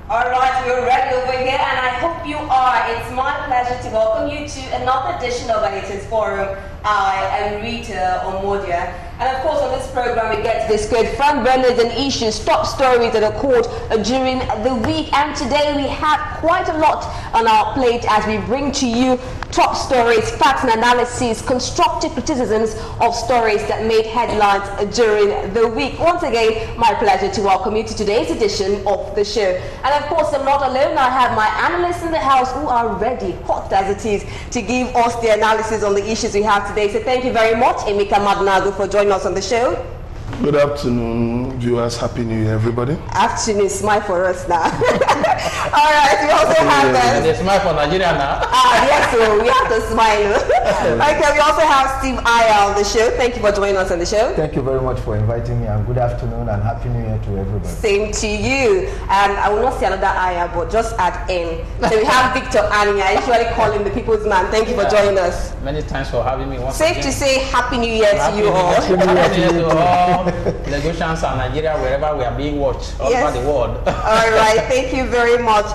All right, we're ready over here, and I hope you are. It's my pleasure to welcome you to another edition of Editors Forum. I am Rita Omodia, and of course on this program we get to discuss front burners and issues, top stories that occurred during the week. And today we have quite a lot on our plate as we bring to you top stories, facts and analysis, constructive criticisms of stories that made headlines during the week. Once again, my pleasure to welcome you to today's edition of the show. And of course, I'm not alone. I have my analysts in the house who are ready, hot as it is, to give us the analysis on the issues we have today. So thank you very much, Emeka Madnago, for joining us on the show. Good afternoon, viewers. Happy New Year, everybody. Afternoon, smile for us now. All right, we also have they smile for Nigeria now. Yes, so we have to smile. Okay, we also have Steve Aya on the show. Thank you for joining us on the show. Thank you very much for inviting me, and good afternoon and Happy New Year to everybody. Same to you. And I will not say another Aya, but just add in. So we have Victor Anya. I usually call him the people's man. Thank you for joining us. Many thanks for having me once Safe again. to say Happy New Year to you all. Happy New Year to all Lagosians and Nigeria, wherever we are being watched all over the world. All right, thank you very much.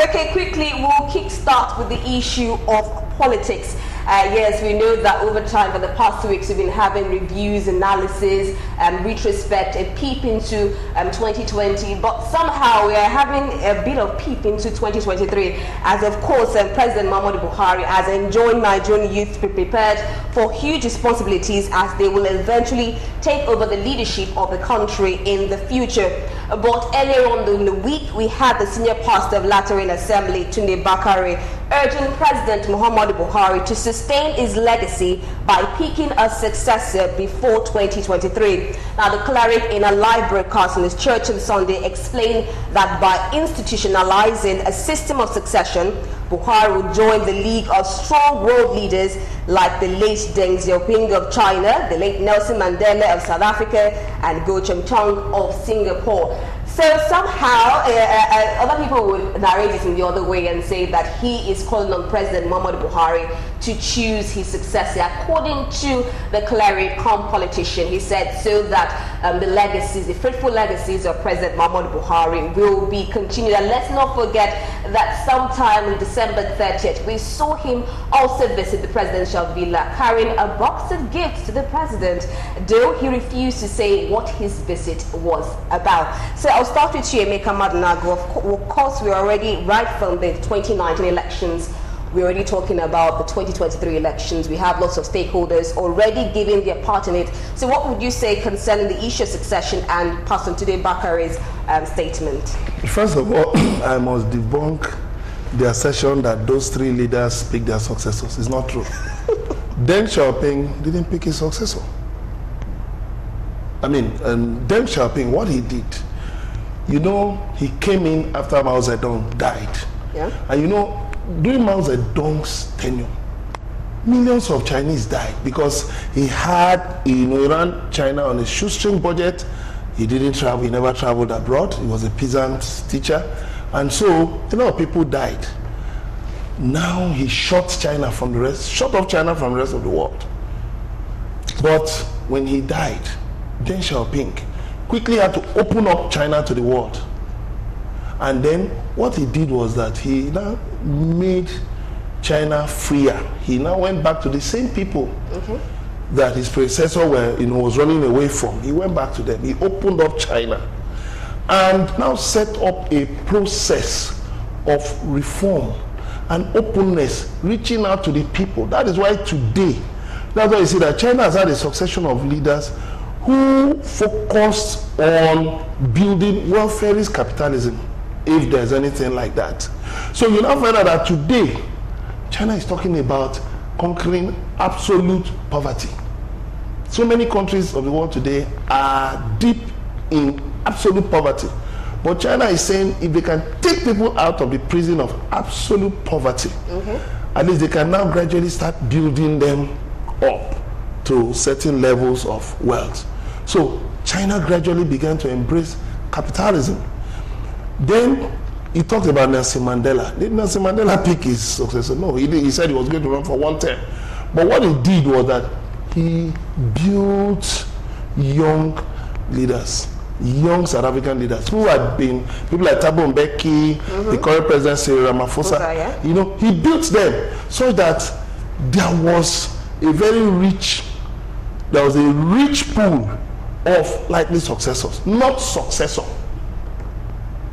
Okay, quickly, we'll kick start with the issue of politics. Yes, we know that over time, for the past 2 weeks, we've been having reviews, analysis, retrospect, a peep into 2020. But somehow we are having a bit of peep into 2023, as of course President Muhammadu Buhari has enjoined Nigerian youth to be prepared for huge responsibilities as they will eventually take over the leadership of the country in the future. But earlier on in the week, we had the senior pastor of Lateran Assembly, Tunde Bakare, urging President Muhammadu Buhari to sustain his legacy by picking a successor before 2023. Now, the cleric in a live broadcast in his church on Sunday explained that by institutionalizing a system of succession, Buhari will join the league of strong world leaders like the late Deng Xiaoping of China, the late Nelson Mandela of South Africa, and Goh Chok-tong of Singapore. So somehow, other people would narrate it in the other way and say that he is calling on President Muhammadu Buhari to choose his successor. According to the cleric come politician, he said so that the legacies, the faithful legacies of President Muhammadu Buhari will be continued. And let's not forget that sometime on December 30th, we saw him also visit the presidential villa carrying a box of gifts to the president, though he refused to say what his visit was about. So I'll start with you, Emeka Madnago. Of course, we're already right from the 2019 elections. We're already talking about the 2023 elections. We have lots of stakeholders already giving their part in it. So what would you say concerning the issue of succession and Pastor Tunde Bakare's statement? First of all, I must debunk the assertion that those three leaders picked their successors. It's not true. Deng Xiaoping didn't pick his successor. I mean, Deng Xiaoping, what he did, you know, he came in after Mao Zedong died. Yeah. And you know, during Mao Zedong's tenure, millions of Chinese died because he had, he ran China on a shoestring budget. He didn't travel, he never traveled abroad. He was a peasant teacher. And so a lot of people died. Now he shut off China from the rest of the world. But when he died, Deng Xiaoping quickly had to open up China to the world. And then what he did was that he now made China freer. He now went back to the same people that his predecessor was running away from. He went back to them. He opened up China and now set up a process of reform and openness, reaching out to the people. That is why today, that's why you see that China has had a succession of leaders who focused on building welfarist capitalism, if there's anything like that. So you now find out that today, China is talking about conquering absolute poverty. So many countries of the world today are deep in absolute poverty. But China is saying if they can take people out of the prison of absolute poverty, at least they can now gradually start building them up to certain levels of wealth. So China gradually began to embrace capitalism. Then he talked about Nelson Mandela. Did Nelson Mandela pick his successor? No, he said he was going to run for one term. But what he did was that he built young leaders, young South African leaders who had been, people like Thabo Mbeki, the current president Cyril Ramaphosa, yeah. you know, he built them so that there was a very rich, pool of likely successors, not successor.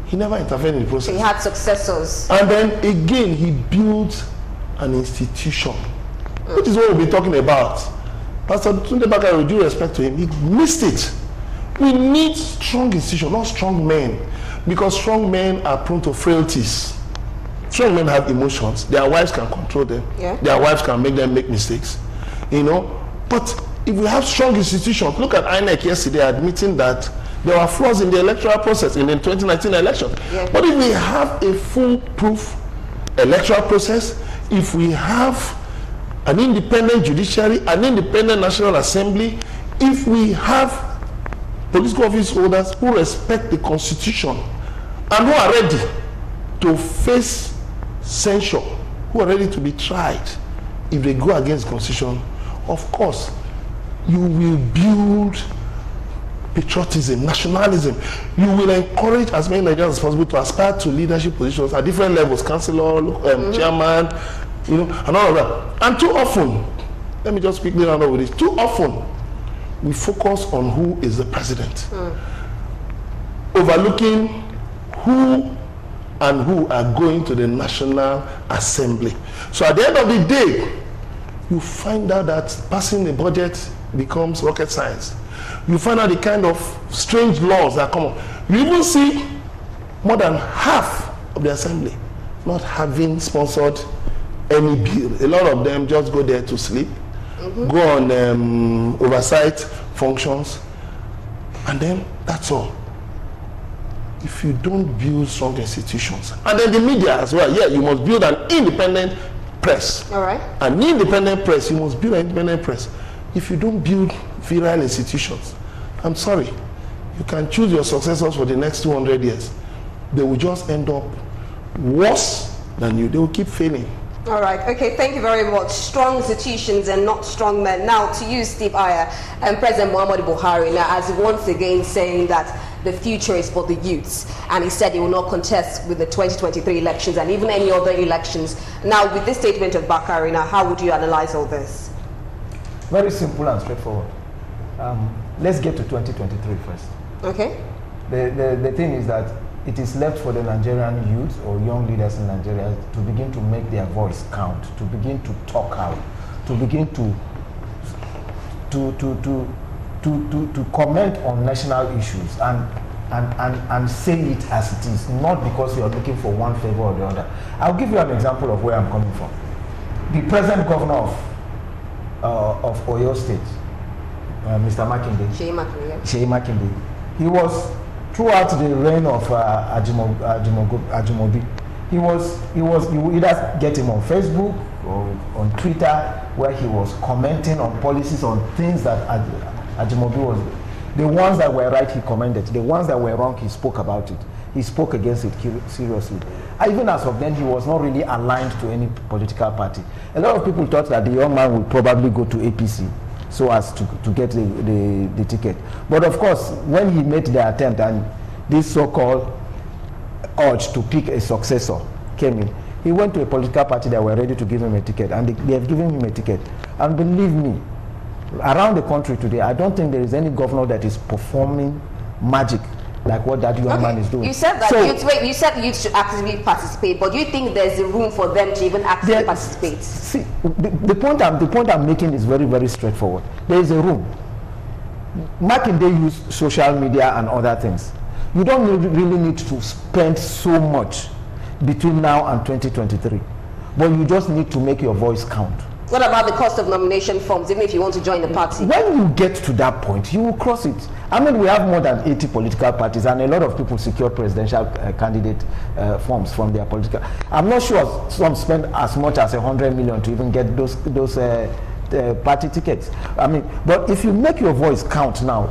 He never intervened in the process. He had successors. And then again, he built an institution, which is what we'll be talking about. Pastor Tunde Bakare, with due respect to him, he missed it. We need strong institutions, not strong men, because strong men are prone to frailties. Strong men have emotions. Their wives can control them. Yeah. Their wives can make them make mistakes. You know, but if we have strong institutions, look at INEC yesterday admitting that there were flaws in the electoral process in the 2019 election. Yeah. But if we have a foolproof electoral process, if we have an independent judiciary, an independent National Assembly, if we have political office holders who respect the Constitution and who are ready to face censure, who are ready to be tried if they go against the Constitution, of course, you will build patriotism, nationalism. You will encourage as many Nigerians as possible to aspire to leadership positions at different levels, councillor, chairman, you know, and all of that. And too often, let me just quickly round up with this, too often we focus on who is the president, overlooking who and who are going to the National Assembly. So at the end of the day, you find out that passing the budget becomes rocket science. You find out the kind of strange laws that come up. You even see more than half of the assembly not having sponsored any bill. A lot of them just go there to sleep, go on oversight functions, and then that's all. If you don't build strong institutions, and then the media as well, yeah, you must build an independent press. All right. An independent press, you must build an independent press. If you don't build virile institutions, I'm sorry, you can choose your successors for the next 200 years. They will just end up worse than you. They will keep failing. All right. Okay. Thank you very much. Strong institutions and not strong men. Now to you, Steve Aya, and President Muhammadu Buhari. Now, as once again saying that the future is for the youths, and he said he will not contest with the 2023 elections and even any other elections. Now, with this statement of Bakare, now how would you analyze all this? Very simple and straightforward. Let's get to 2023 first. Okay. The thing is that it is left for the Nigerian youth or young leaders in Nigeria to begin to make their voice count, to begin to talk out, to begin to comment on national issues and say it as it is, not because you are looking for one favor or the other. I'll give you an example of where I'm coming from. The present governor of Oyo State, Mr. Makinde, Sheyi Makinde, he was, throughout the reign of Ajimobi, you either get him on Facebook or on Twitter, where he was commenting on policies, on things that Ajimobi was. The ones that were right, he commended. The ones that were wrong, he spoke about it. He spoke against it seriously. Even as of then, he was not really aligned to any political party. A lot of people thought that the young man would probably go to APC so as to get the ticket. But of course, when he made the attempt and this so-called urge to pick a successor came in, he went to a political party that were ready to give him a ticket, and they have given him a ticket. And believe me, around the country today, I don't think there is any governor that is performing magic like what that young man is doing. You said that you said youth should actively participate, but do you think there's a room for them to even actively participate? See, the point I'm making is very, very straightforward. There is a room. Makinde use social media and other things. You don't really need to spend so much between now and 2023, but you just need to make your voice count. What about the cost of nomination forms, even if you want to join the party? When you get to that point, you will cross it. I mean, we have more than 80 political parties, and a lot of people secure presidential candidate forms from their political. I'm not sure some spend as much as 100 million to even get those party tickets. I mean, but if you make your voice count now,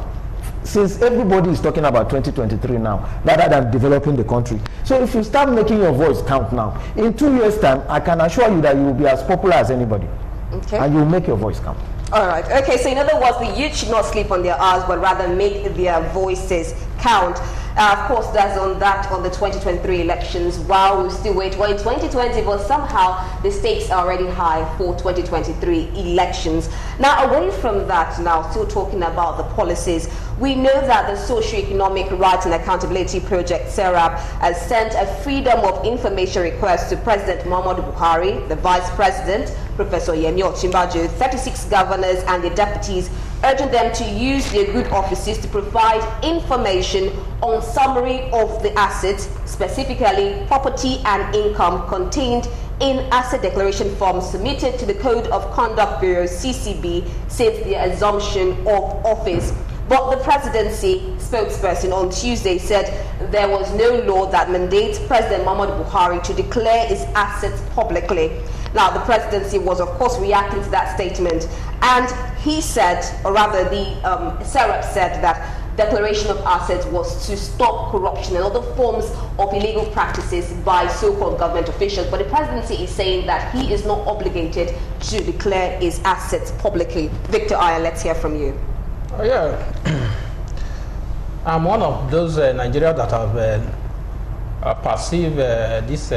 since everybody is talking about 2023 now, rather than developing the country. So if you start making your voice count now, in 2 years' time, I can assure you that you will be as popular as anybody. Okay. And you will make your voice count. All right. Okay, so in other words, the youth should not sleep on their hours, but rather make their voices count. Of course, that's on the 2023 elections. While we still wait, well, in 2020, but somehow the stakes are already high for 2023 elections. Now, away from that, now still talking about the policies, we know that the Socio-Economic Rights and Accountability Project, SERAP, has sent a freedom of information request to President Muhammadu Buhari, the Vice President, Professor Yemi Osinbajo, 36 governors and their deputies, urging them to use their good offices to provide information on summary of the assets, specifically property and income contained in asset declaration forms submitted to the Code of Conduct Bureau, CCB, since the assumption of office. But the presidency spokesperson on Tuesday said there was no law that mandates President Muhammadu Buhari to declare his assets publicly. Now, the presidency was, of course, reacting to that statement, and he said, or rather the SERAP said, that declaration of assets was to stop corruption and other forms of illegal practices by so-called government officials. But the presidency is saying that he is not obligated to declare his assets publicly. Victor Aya, let's hear from you. Yeah, I'm one of those Nigerians that have perceived this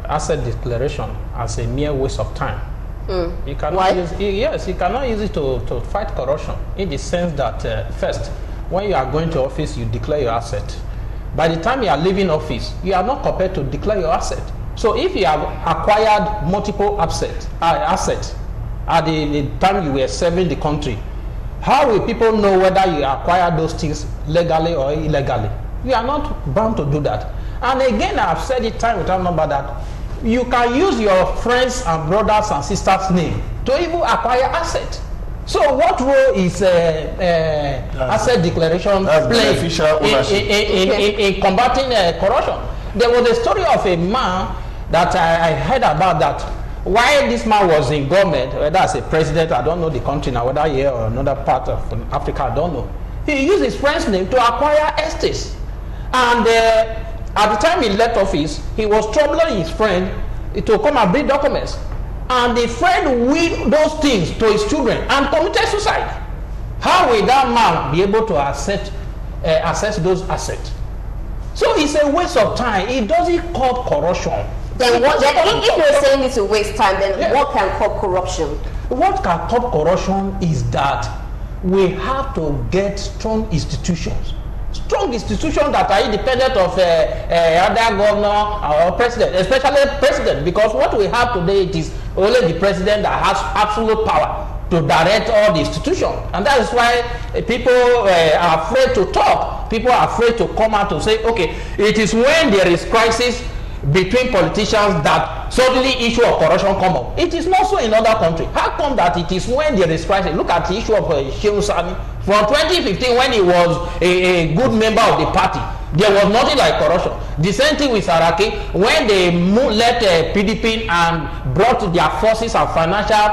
asset declaration as a mere waste of time. You cannot use it, yes, you cannot use it to fight corruption, in the sense that first, when you are going to office, you declare your asset. By the time you are leaving office, you are not compelled to declare your asset. So if you have acquired multiple assets at the time you were serving the country, how will people know whether you acquired those things legally or illegally? You are not bound to do that. And again, I have said it time without number that you can use your friends and brothers and sisters' name to even acquire assets. So what role is asset declaration playing in combating corruption? There was a story of a man that I heard about, that while this man was in government, whether as a president, I don't know the country now, whether here or another part of Africa, I don't know. He used his friend's name to acquire estates. And at the time he left office, he was troubling his friend to come and bring documents. And the friend willed those things to his children and committed suicide. How will that man be able to access those assets? So it's a waste of time. It doesn't curb corruption. Then what? If you're saying it's a waste of time, then what can curb corruption? What can curb corruption is that we have to get strong institutions. Strong institutions that are independent of other governor or president, especially president, because what we have today, it is only the president that has absolute power to direct all the institutions. And that is why people are afraid to talk. People are afraid to come out to say, okay, it is when there is crisis between politicians that suddenly issue of corruption come up. It is not so in other countries. How come that it is when there is crisis? Look at the issue of Shehu Sani. From 2015, when he was a good member of the party, there was nothing like corruption. The same thing with Saraki, when they left PDP and brought their forces and financial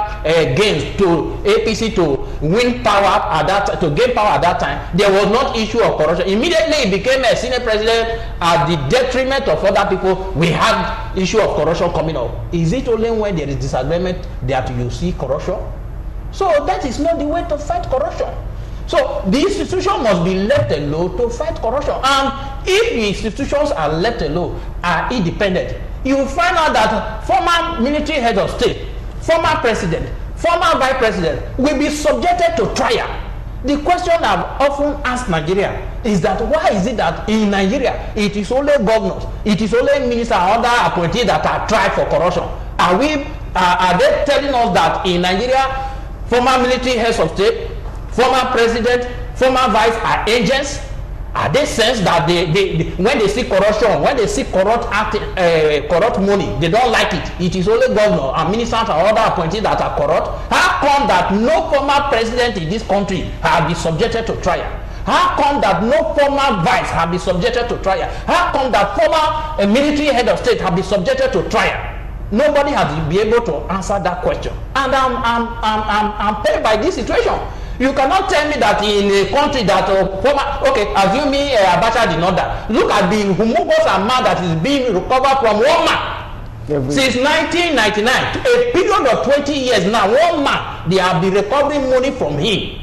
gains to APC to win power at that, to gain power at that time, there was not issue of corruption. Immediately he became a senior president at the detriment of other people. We had issue of corruption coming up. Is it only when there is disagreement that you see corruption? So that is not the way to fight corruption. So the institution must be left alone to fight corruption. And if the institutions are left alone, are independent, you will find out that former military head of state, former president, former vice president will be subjected to trial. The question I've often asked Nigeria is that why is it that in Nigeria it is only governors, it is only ministers and other appointees that are tried for corruption? Are they telling us that in Nigeria former military heads of state, former president, former vice are agents? Are they sense that they when they see corruption, when they see corrupt money, they don't like it? It is only governor and ministers and other appointees that are corrupt. How come that no former president in this country have been subjected to trial? How come that no former vice have been subjected to trial? How come that former military head of state have been subjected to trial? Nobody has been able to answer that question. And I'm pained by this situation. You cannot tell me that in a country that assume me Abacha did not die. Look at the humongous amount that is being recovered from one man. Since 1999, a period of 20 years now, one man, they have been recovering money from him.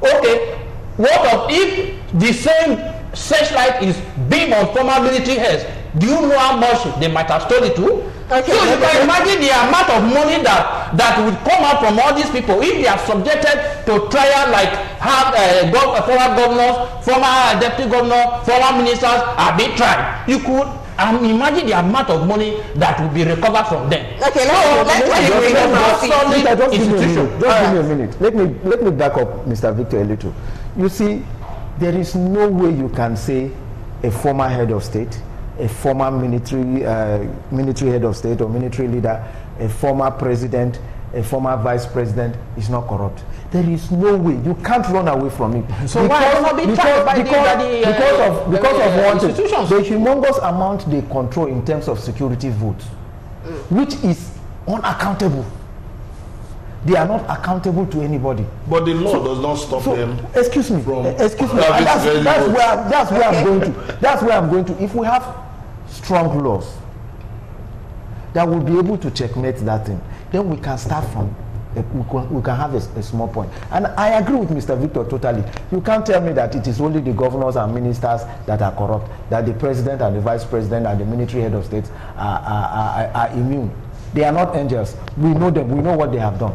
Okay, what of if the same Searchlight is beam on former military heads. Do you know how much they might have stolen to? Okay, so you can imagine the amount of money that would come out from all these people if they are subjected to trial, like have former governors, former deputy governors, former ministers are being tried. You could imagine the amount of money that will be recovered from them. Okay, just give me a minute. Let me back up Mr. Victor a little. You see, there is no way you can say a former head of state, a former military head of state or military leader, a former president, a former vice president is not corrupt. There is no way. You can't run away from it. So why not be tried by because of one institutions? The humongous amount they control in terms of security votes, which is unaccountable. They are not accountable to anybody. But the law does not stop them. Excuse me. That's where I'm going to. That's where I'm going to. If we have strong laws that will be able to checkmate that thing, then we can start from. We can have a small point. And I agree with Mr. Victor totally. You can't tell me that it is only the governors and ministers that are corrupt, that the president and the vice president and the military head of states are immune. They are not angels. We know them. We know what they have done.